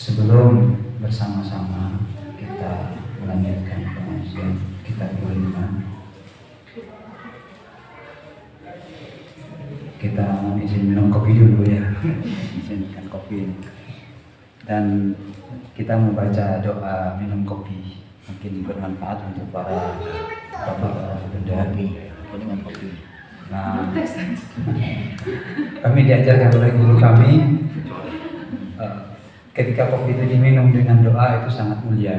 Sebelum bersama-sama kita melanjutkan pengajian kita beriman, kita izin minum kopi dulu ya. Izinkan kopi. Dan kita membaca doa minum kopi, mungkin bermanfaat untuk para bapak bunda dengan kopi. Nah, kami diajarkan oleh guru kami, ketika kopi itu diminum dengan doa itu sangat mulia.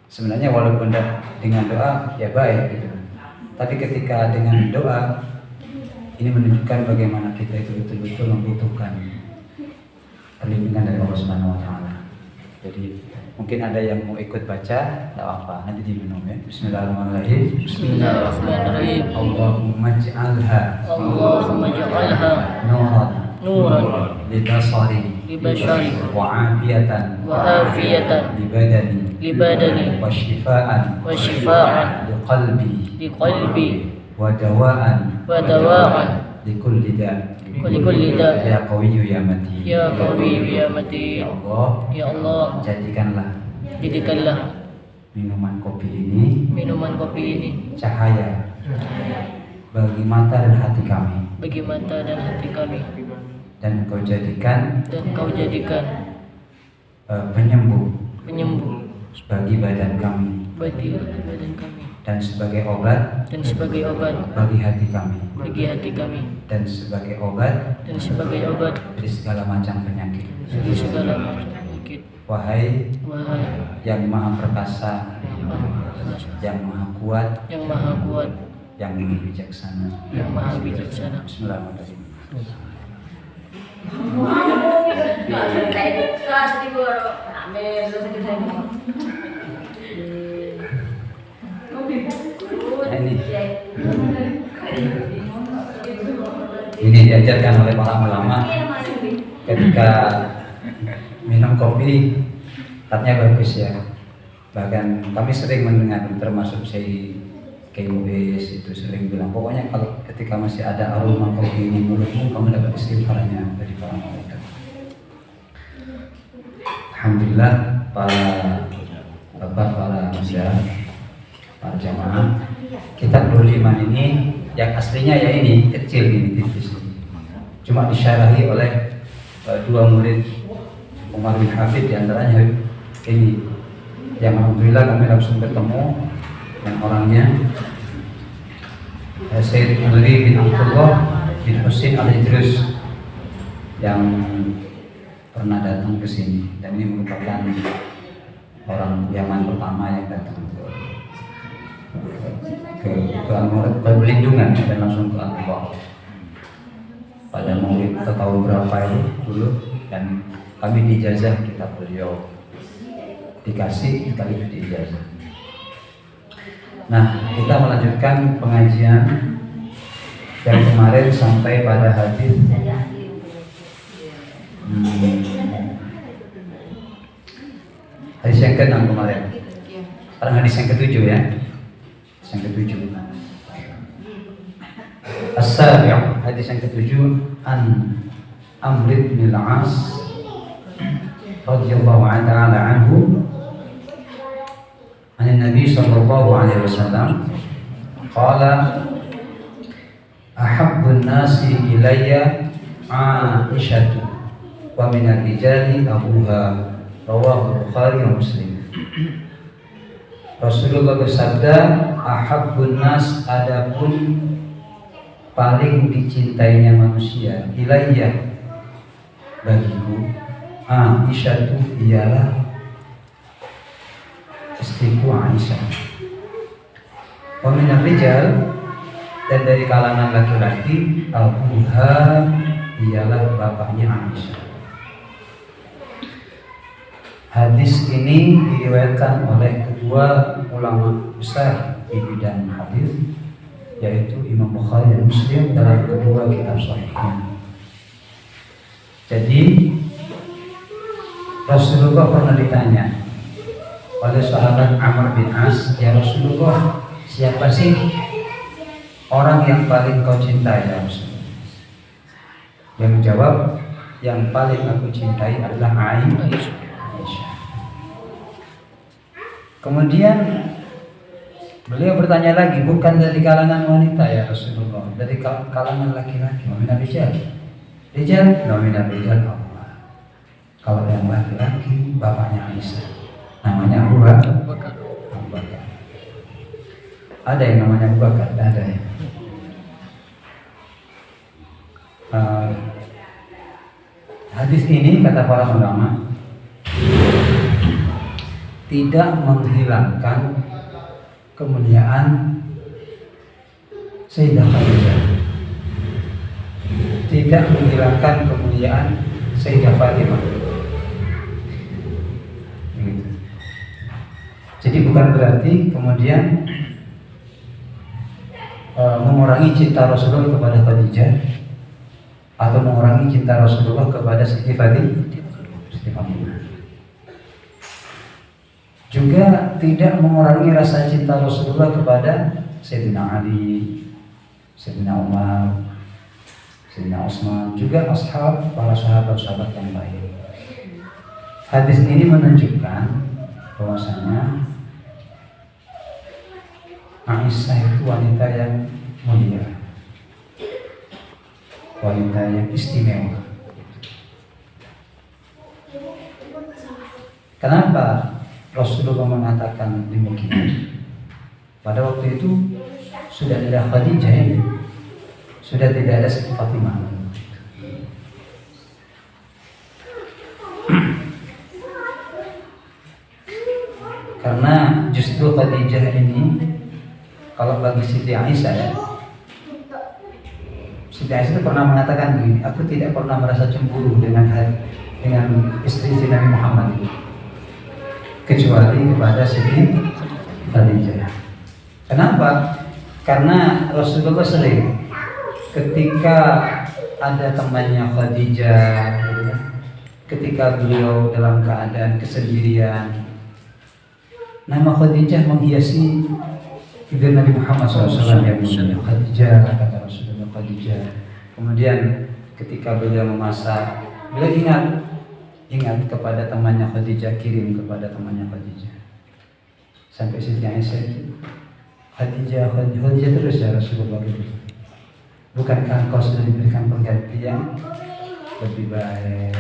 Sebenarnya walaupun dengan doa ya baik gitu. Tapi ketika dengan doa ini menunjukkan bagaimana kita itu betul-betul membutuhkan perlindungan dari Allah Subhanahu wa taala. Jadi mungkin ada yang mau ikut baca, tidak apa, nanti diminum ya. Bismillahirrahmanirrahim. Bismillahirrahmanirrahim. Allahumma ij'alha nuran libasari wa afiyatan libadani wa shifaan liqalbi wa dawaan likulli da' ya qawiyyu ya matin ya mati. ya Allah jadikanlah minuman kopi ini cahaya bagi mata dan hati kami, dan Engkau jadikan penyembuh bagi badan kami, dan sebagai obat bagi hati kami, dan sebagai obat dari segala macam penyakit. Wahai yang maha perkasa, yang maha kuat, yang maha bijaksana. Bismillahirrahmanirrahim. Ini diajarkan oleh para ulama ketika minum kopi, katanya bagus ya. Bahkan kami sering mendengar, termasuk saya KUS itu sering bilang, pokoknya kalau ketika masih ada aroma kopi di mulutmu, kamu dapat istighfarnya dari para malaikat. Alhamdulillah, para bapak, para masyarakat, para jamaah, kitab Nurul Iman ini yang aslinya ya ini kecil ini tipis, cuma disyarahi oleh dua murid Umar bin Hafid, diantaranya ini yang alhamdulillah kami langsung bertemu yang orangnya Sayyid Ali bin Abdullah bin Husain al-Idrus yang pernah datang ke sini, dan ini merupakan orang Yaman pertama yang datang ke perlindungan dan langsung ke Allah pada maulid tahun berapa itu dulu, dan kami dijazah kitab beliau, dikasih sekaligus diijazah. Nah, kita melanjutkan pengajian yang kemarin sampai pada hadis hadis yang ke-6 kemarin. Sekarang hadis yang ke-7 ya. Yang ke-7. As-sabi', hadis yang ke-7, an Amr bin al-As radhiyallahu ta'ala anhu an Nabi sallallahu alaihi wasallam qala ahabbun nasi ilayya Aisyatu wa min ar-rijali abuha, rawahu Bukhari wa Muslim. Rasulullah bersabda, ahabbun nas, adapun paling dicintainya manusia, ilayya bagiku, Aisyatu ialah istriku Aisyah. Wa min ar-rijal, dan dari kalangan laki-laki, abuha ialah bapaknya Aisyah. Hadis ini diriwayatkan oleh kedua ulama besar di bidang hadis, yaitu Imam Bukhari dan Muslim dalam kedua kitab sahihnya. Jadi Rasulullah pernah ditanya oleh sahabat Amr bin As, ya Rasulullah, siapa sih orang yang paling kau cintai ya Rasulullah? Yang menjawab, yang paling aku cintai adalah Aisyah. Aisyah. Kemudian beliau bertanya lagi, bukan dari kalangan wanita ya Rasulullah, dari kalangan laki-laki. Nomina rijal, rijal, nomina rijal Allah. Kalau yang laki-laki, bapaknya Aisyah, namanya Abu Bakar. Ada yang namanya Abu Bakar, ada ya. Hadis ini kata para ulama tidak menghilangkan kemuliaan Sayyidah Khadijah, tidak menghilangkan kemuliaan Sayyidah Fatimah. Jadi bukan berarti kemudian mengurangi cinta Rasulullah kepada Khadijah atau mengurangi cinta Rasulullah kepada Siti Fatimah. Juga tidak mengurangi rasa cinta Rasulullah kepada Sayyidina Ali, Sayyidina Umar, Sayyidina Utsman, juga para sahabat-sahabat yang lain. Hadis ini menunjukkan bahwasanya Aisyah itu wanita yang mulia, wanita yang istimewa. Kenapa Rasulullah mengatakan demikian? Pada waktu itu sudah ada Khadijah ini, sudah tidak ada Siti Fatimah. Karena justru Khadijah ini, kalau bagi Siti Aisyah ya, Siti Aisyah itu pernah mengatakan begini, aku tidak pernah merasa cemburu dengan istri Nabi Muhammad itu, kecuali kepada Siti Khadijah. Kenapa? Karena Rasulullah sering ketika ada temannya Khadijah, ketika beliau dalam keadaan kesendirian, nama Khadijah menghiasi hidup Nabi Muhammad SAW yang mulia. Khadijah, kata Rasulullah, Khadijah. Kemudian ketika beliau memasak, beliau ingat kepada temannya Khadijah, kirim kepada temannya Khadijah. Sampai Siti Aisyah itu, Khadijah terus ya Rasulullah gitu. Bukankah engkau sudah diberikan penggantian lebih baik,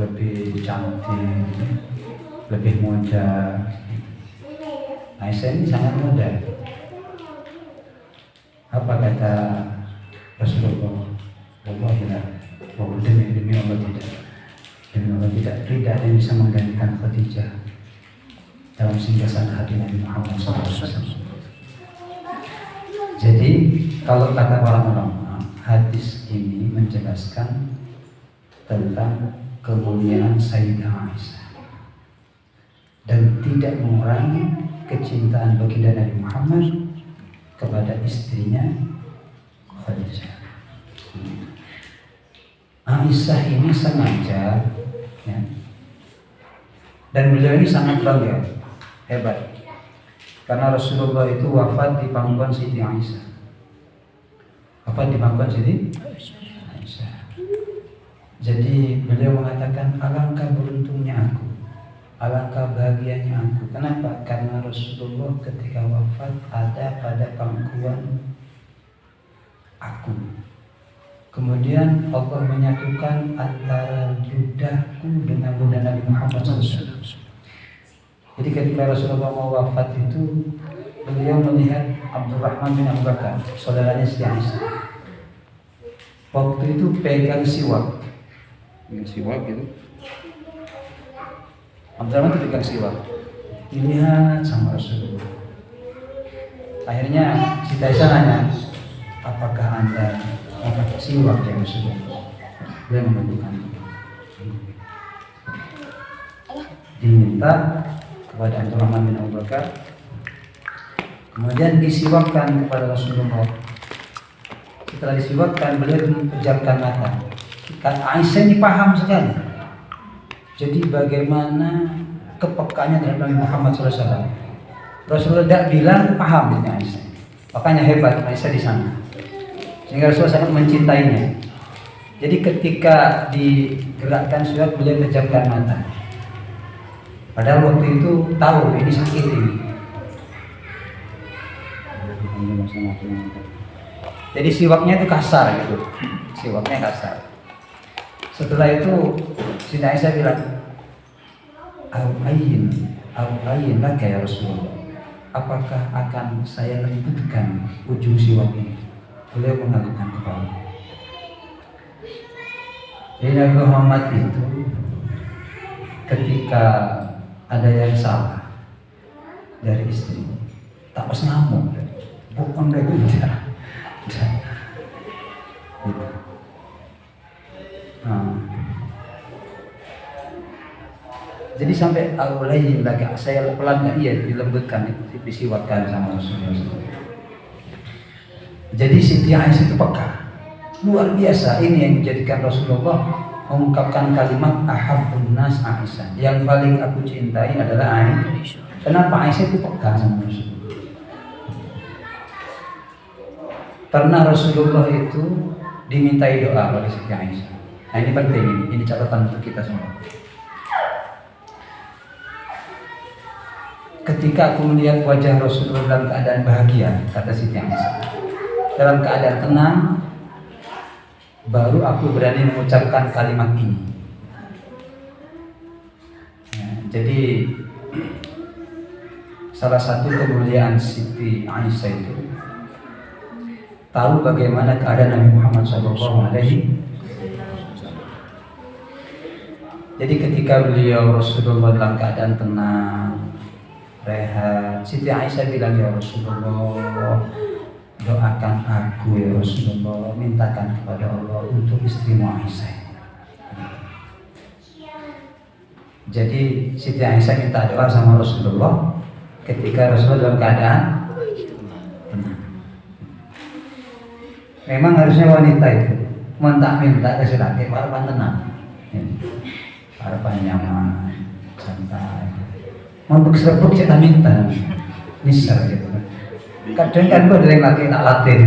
lebih cantik, lebih muda? Aisyah ini sangat muda. Apa kata Rasulullah? Wallahi la, demi Allah tidak. Demi Allah tidak ada yang bisa menggantikan Khadijah dalam singgasan hati Nabi Muhammad SAW. Jadi kalau kata para ulama, hadis ini menjelaskan tentang kemuliaan Sayyidah Aisyah dan tidak mengurangi kecintaan baginda Nabi Muhammad kepada istrinya Khadijah. Aisyah ini sengaja ya, dan beliau ini sangat bangga, hebat, karena Rasulullah itu wafat di pangkuan Siti Aisyah. Wafat di pangkuan Siti Aisyah. Jadi beliau mengatakan, alangkah beruntungnya aku, alangkah bahagianya aku. Kenapa? Karena Rasulullah ketika wafat ada pada pangkuan aku. Kemudian Allah menyatukan antara ludahku dengan ludah Nabi Muhammad SAW. Jadi ketika Rasulullah mau wafat itu, beliau melihat Abdurrahman bin Abu Bakar, saudaranya Siti Aisyah. Waktu itu pegang siwak gitu. Abdurrahman itu pegang siwak, dilihat sama Rasulullah. Akhirnya Siti Aisyah nanya, apakah anda pakai siwak ya Rasulullah? Beliau menunjukkan. Diminta kepada Abdurrahman bin Abu Bakar, kemudian disiwakkan kepada Rasulullah. Setelah disiwakkan, beliau menjamkan mata. Aisyah ini paham sekali. Jadi bagaimana kepekaannya terhadap Nabi Muhammad SAW. Rasulullah tidak bilang paham dengan Aisyah. Makanya hebat Aisyah di sana. Sehingga Rasulullah sangat mencintainya. Jadi ketika digerakkan siwak, beliau menjamkan mata. Padahal waktu itu tahu ini sakit ini. Jadi siwaknya itu kasar gitu, siwaknya kasar. Setelah itu Siti Aisyah bilang, au ayin laka ya Rasulullah, apakah akan saya lembutkan ujung siwak ini? Beliau menganggukkan kepala. Jadi Nabi Muhammad itu ketika ada yang salah dari istri, tak pas ngamuk, bukan dari tidak. Gitu. Jadi sampai awalnya lagi saya pelan iya dilembutkan, disiwatkan sama Rasulullah. Jadi Siti Aisyah itu peka, luar biasa. Ini yang menjadikan Rasulullah mengungkapkan kalimat ahabbun nas Aisyah, yang paling aku cintai adalah Aisyah. Kenapa? Aisyah itu peka sama Rasulullah. Karena Rasulullah itu dimintai doa oleh Siti Aisyah. Nah ini penting, ini catatan untuk kita semua. Ketika aku melihat wajah Rasulullah dalam keadaan bahagia, kata Siti Aisyah, dalam keadaan tenang, baru aku berani mengucapkan kalimat ini. Ya, jadi salah satu kemuliaan Siti Aisyah itu tahu bagaimana keadaan Nabi Muhammad SAW. Jadi ketika beliau Rasulullah dalam keadaan tenang, rehat, Siti Aisyah bilang, ya Rasulullah, doakan aku ya Rasulullah, mintakan kepada Allah untuk istrimu Aisyah. Jadi Siti Aisyah minta doa sama Rasulullah ketika Rasulullah dalam keadaan tenang. Memang harusnya wanita itu minta ke laki harapan tenang, harapan nyaman, santai. Untuk serbuk kita minta, misal gitu. Kadang kan gue dari laki tak latih,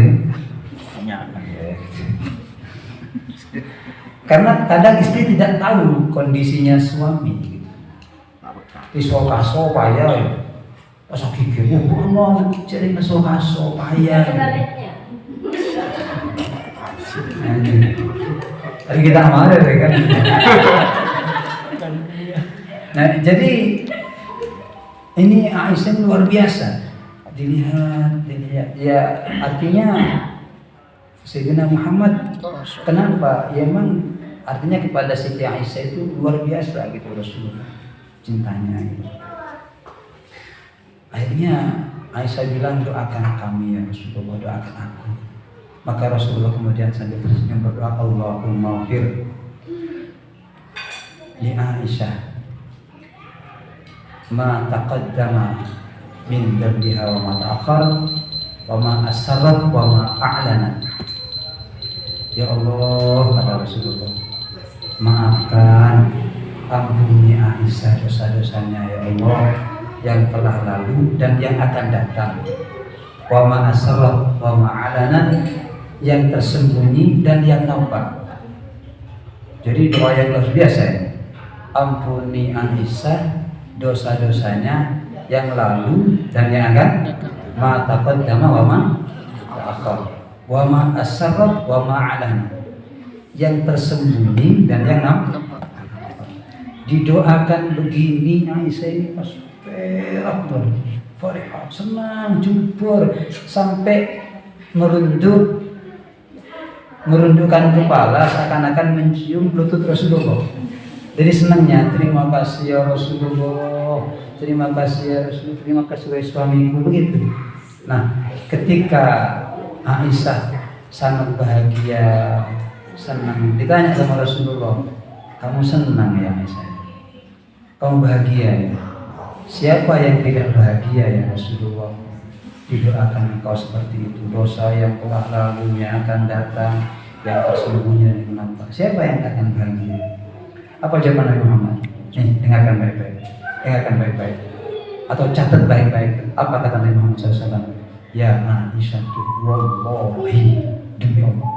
karena kadang istri tidak tahu kondisinya suami. Iso kaso payah, pas gigi, mau jadi iso kaso payah. Tadi kita marah kan. Nah jadi ini Aisyah luar biasa. Dilihat ya, artinya Sayyidina Muhammad kenapa? Ya memang artinya kepada Siti Aisyah itu luar biasa gitu Rasulullah cintanya gitu. Akhirnya Aisyah bilang, doakan kami ya Rasulullah, doakan aku. Maka Rasulullah kemudian sambil tersenyum berdoa, Allahumma ighfir li Aisyah ma taqaddama min dhanbiha wa ma ta'akhkhar wa ma asarrat wa ma a'lanat. Ya Allah, kata Rasulullah, maafkan, ampuni Aisyah dosa-dosanya ya Allah, yang telah lalu dan yang akan datang. Wa ma asarrat wa ma a'lanat, yang tersembunyi dan yang nampak. Jadi doa yang luar biasa ya. Ampuni Aisyah dosa-dosanya yang lalu dan yang akan ma taqaddama wa ma ta'akhkhar wa ma asarrat wa ma a'lan, yang tersembunyi dan yang nampak. Didoakan begini Aisyah ini pas perak, farihah, senang, jubur, sampai merundukkan kepala seakan-akan mencium lutut Rasulullah. Jadi senangnya, terima kasih ya Rasulullah, terima kasih ya Rasulullah, terima kasih ya suamiku, begitu. Nah, ketika Aisyah sangat bahagia, senang, ditanya sama Rasulullah, kamu senang ya Aisyah? Kamu bahagia ya? Siapa yang tidak bahagia ya Rasulullah? Didoakan engkau seperti itu, dosa yang telah lalu, yang akan datang, yang tersembunyi dan yang nampak. Siapa yang akan bahagia? Apa jawaban Nabi Muhammad? Nih, dengarkan baik-baik, atau catat baik-baik. Apa kata Nabi Muhammad SAW? Ya Aisyah, wallahi, demi Allah,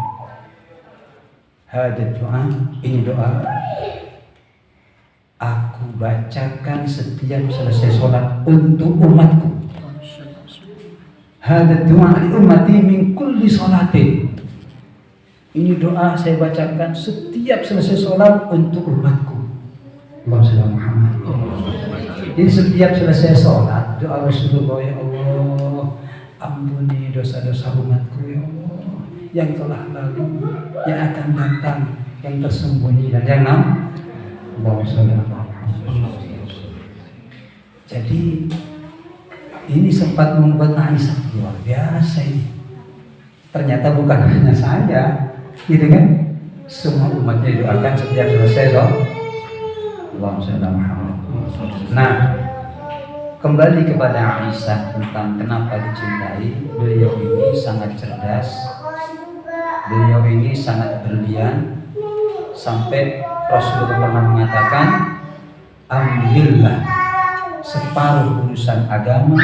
hada doa, ini doa, aku bacakan setiap selesai sholat untuk umatku. Hada doa li ummati min kulli sholatin. Ini doa saya bacakan setiap selesai sholat untuk umatku. Allahumma Muhammad. Jadi setiap selesai sholat doa Rasulullah, ya Allah, ampuni dosa-dosa umatku ya Allah, yang telah lalu, yang akan datang, yang tersembunyi dan yang nam. Allahumma. Jadi ini sempat membuat Aisyah luar biasa ini. Ternyata bukan hanya saya, gitu kan? Semua umatnya didoakan setiap selesai sholat. Allahumma Muhammad. Nah, kembali kepada Aisyah tentang kenapa dicintai. Beliau ini sangat cerdas. Beliau ini sangat berlian. Sampai Rasulullah pernah mengatakan, ambillah separuh urusan agama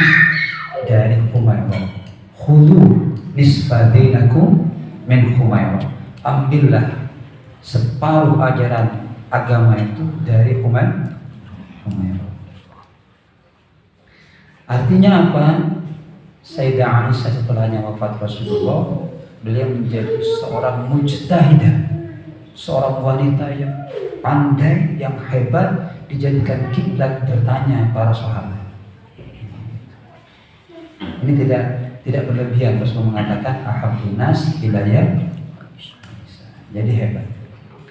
dari Humairah. Khudhu nisfa dinakum min Humairah. Ambillah separuh ajaran agama itu dari Humairah. Artinya apa? Sayyidah Aisyah setelahnya wafat Rasulullah, beliau menjadi seorang mujtahidah, seorang wanita yang pandai, yang hebat, dijadikan kiblat bertanya para sahabat. Ini tidak berlebihan. Rasulullah mengatakan ahabbun nas ilayya. Jadi hebat.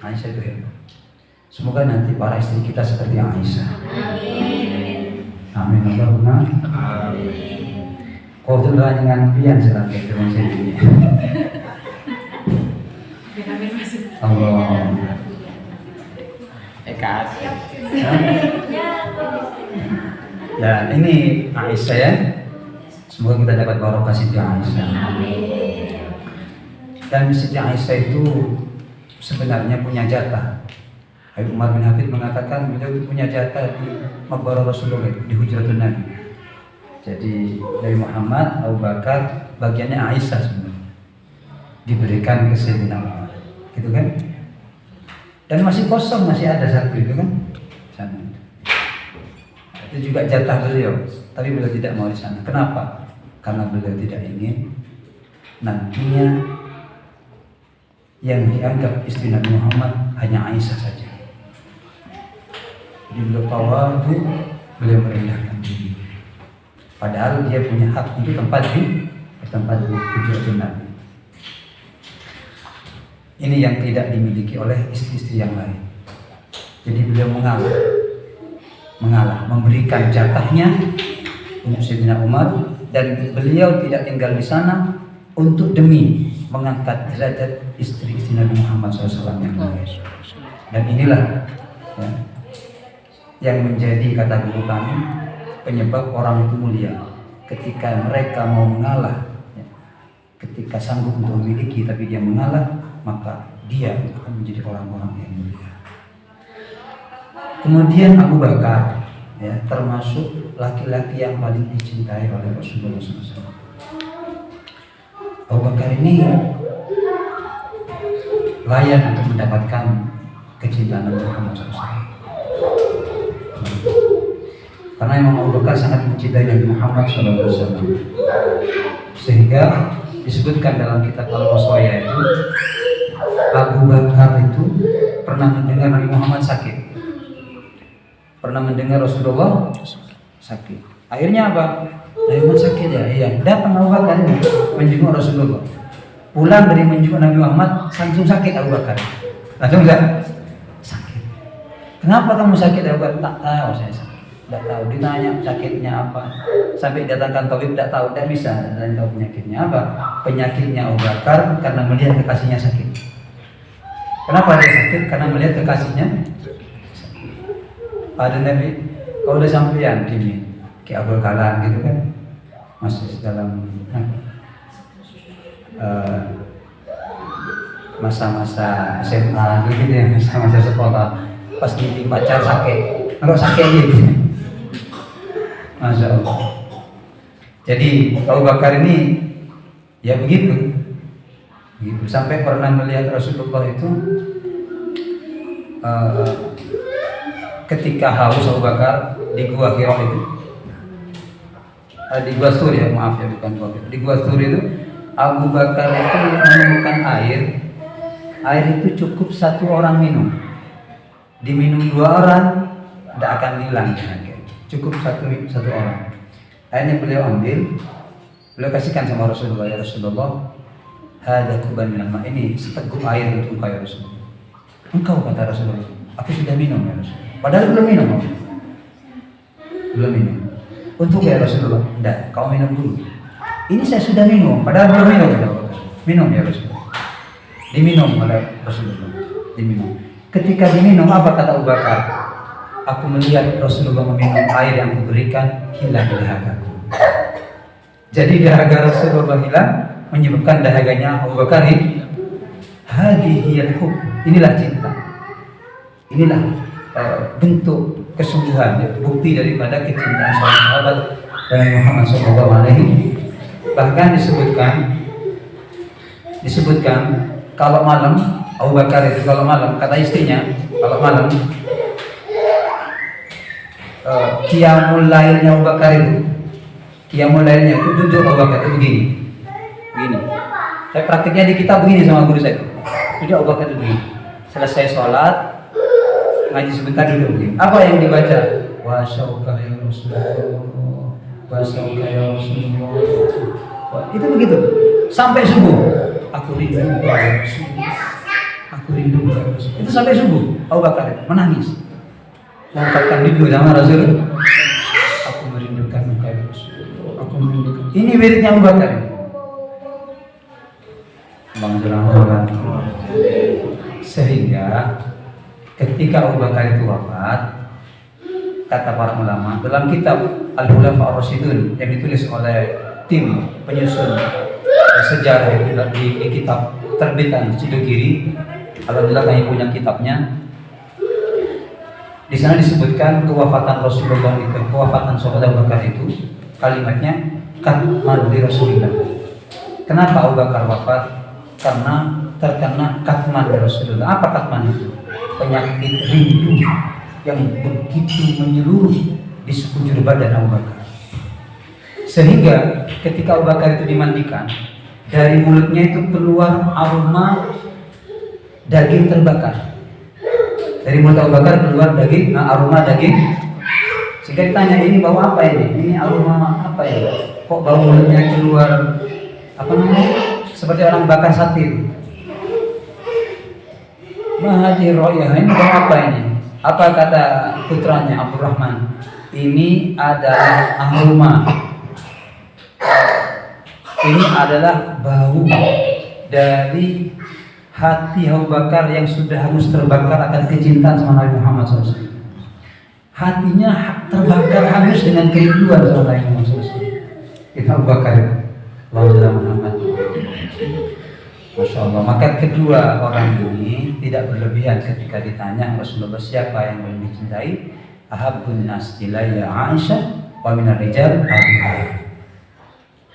Aisyah itu hebat. Semoga nanti para istri kita seperti Aisyah. Amin. Allahumma amin. Kau tuh dengan pian selama itu ini. Allah. Ya, ini Aisyah ya. Semoga kita dapat barokah Siti Aisyah. Dan Siti Aisyah itu sebenarnya punya jatah. Habib Umar bin Hafid mengatakan beliau itu punya jatah di maqbarah Rasulullah, di Hujratun Nabi. Jadi Nabi Muhammad, Abu Bakar, bagiannya Aisyah sebenarnya diberikan ke Sayyidina Umar, gitu kan? Dan masih kosong, masih ada satu itu kan? Sana. Itu juga jatah beliau, tapi beliau tidak mau di sana. Kenapa? Karena beliau tidak ingin nantinya yang dianggap istri Nabi Muhammad hanya Aisyah saja. Jadi beliau tawadhu, beliau merendahkan diri. Padahal dia punya hak untuk tempat di Hujratun Nabi. Ini yang tidak dimiliki oleh istri-istri yang lain. Jadi beliau mengalah, memberikan jatahnya untuk Sayyidina Umar, dan beliau tidak tinggal di sana untuk demi mengangkat derajat istri-istri Nabi Muhammad SAW yang lain. Dan inilah ya, yang menjadi kata guru kami penyebab orang itu mulia. Ketika mereka mau mengalah, ya, ketika sanggup untuk memiliki tapi dia mengalah, maka dia akan menjadi orang-orang yang mulia. Kemudian Abu Bakar, ya, termasuk laki-laki yang paling dicintai oleh Rasulullah SAW. Abu Bakar ini layak untuk mendapatkan kecintaan Nabi Muhammad SAW. Karena Imam Abu Bakar sangat mencintai Nabi Muhammad SAW, sehingga disebutkan dalam kitab Al-Wasaya itu Abu Bakar itu pernah mendengar Nabi Muhammad sakit, pernah mendengar Rasulullah sakit. Akhirnya apa? Nabi Muhammad sakit ya, iya. Datang Abu Bakar ini menjenguk Rasulullah. Pulang dari menjenguk Nabi Muhammad, langsung sakit Abu Bakar. Langsung enggak? Sakit. Kenapa kamu sakit Abu Bakar? Tak tahu saya sakit. Tidak tahu, ditanya sakitnya apa, sampai datangkan tabib tidak tahu, tidak bisa dan tahu penyakitnya apa. Penyakitnya Abu Bakar karena melihat kekasihnya sakit. Kenapa dia sakit? Karena melihat kekasihnya sakit. Ada Nabi, kau udah sampean gini, kayak Abu Kalan gitu kan, masih dalam masa-masa SMA gitu ya, masa-masa sekolah, pas di pacar sakit, kalau sakit gitu. Masya Allah. Jadi Abu Bakar ini ya begitu, sampai pernah melihat Rasulullah itu ketika haus Abu Bakar di Gua Hira itu, di Gua Sur ya, maaf ya, bukan Gua Hira. Di Gua Sur itu Abu Bakar itu menemukan air. Air itu cukup satu orang minum. Diminum dua orang tidak akan hilang. Cukup satu orang. Akhirnya beliau ambil, beliau kasihkan sama Rasulullah, ya Rasulullah, hada kuban minal ma, ini seteguk air untuk engkau ya Rasulullah. Engkau, kata Rasulullah, aku sudah minum ya Rasulullah. Padahal belum minum. Belum minum. Untuk ya Rasulullah, tidak, kau minum dulu. Ini saya sudah minum, padahal belum minum ya Rasulullah. Minum ya Rasulullah. Diminum oleh Rasulullah. Diminum. Ketika diminum, apa kata Abu Bakar? Aku melihat Rasulullah meminum air yang kuberikan, hilang dahagaku. Jadi dahaga Rasulullah hilang, menyebabkan dahaganya Abu Bakar hilang. Hadihiyal hub. Inilah cinta. Inilah bentuk kesungguhan, ya, bukti daripada kecintaan seorang sahabat dan Muhammad SAW. Bahkan disebutkan kalau malam Abu Bakar itu kalau malam, kata istrinya, kalau malam qiyamul lailnya Abu Bakar itu, qiyamul lailnya itu duduk Abu Bakar itu begini. Saya praktiknya di kitab begini sama guru saya. Duduk Abu Bakar itu begini. Selesai sholat, ngaji sebentar duduk begini. Apa yang dibaca? Wa syauka ya Rasulullah, wa syauka ya Rasulullah. Itu begitu sampai subuh. Aku rindu ya Rasulullah. Aku rindu ya Rasulullah. Itu sampai subuh. Abu Bakar menangis. Mengungkapkan rindu sama Rasul. Aku merindukan engkau ya Rasulullah. Aku merindukan. Ini wiridnya Abu Bakar. Sehingga ketika Abu Bakar itu wafat, kata para ulama dalam kitab Al-Khulafa Ar-Rasyidun yang ditulis oleh tim penyusun sejarah di kitab terbitan Cidogiri, alhamdulillah kami punya kitabnya. Di sana disebutkan kewafatan Rasulullah itu, kewafatan sahabat Abu Bakar itu, kalimatnya katman di Rasulullah. Kenapa Abu Bakar wafat? Karena terkena katman di Rasulullah. Apa katman itu? Penyakit rindu yang begitu menyeluruh di sekujur badan Abu Bakar. Sehingga ketika Abu Bakar itu dimandikan, dari mulutnya itu keluar aroma daging terbakar. Dari mulut Abu Bakar keluar daging, aroma daging. Sehingga ditanya, ini bau apa ini? Ini aroma apa ya? Kok bau mulutnya keluar apa namanya? Seperti orang bakar satir. Mahadi royah, ini bau apa ini? Apa kata putranya Abdurrahman? Ini adalah aroma. Ini adalah bau dari hati Abu Bakar yang sudah hangus terbakar akan kecintaan sama Nabi Muhammad SAW. Hatinya terbakar hangus dengan kerinduan sama Nabi Muhammad SAW. Itu Abu Bakar. Allahumma Muhammad. Masya Allah. Maka kedua orang ini tidak berlebihan ketika ditanya Rasulullah siapa yang paling dicintai. Ahabbun nas ilayya Aisyah wa minar rijal Abu Bakar.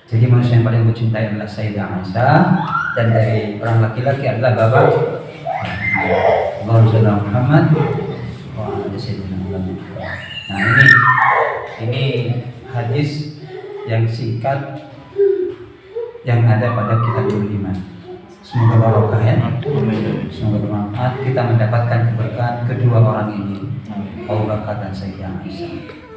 Jadi manusia yang paling kucintai adalah Sayyidah Aisyah, dan dari orang laki-laki adalah Bapak Allahumma Muhammad wa ala sayyidina Muhammad. Nah, ini hadis yang singkat yang ada pada kitab Iman. Semoga barokah ya. Semoga bermanfaat. Kita mendapatkan keberkahan kedua orang ini, Abu Bakar dan Sayyidah Aisyah.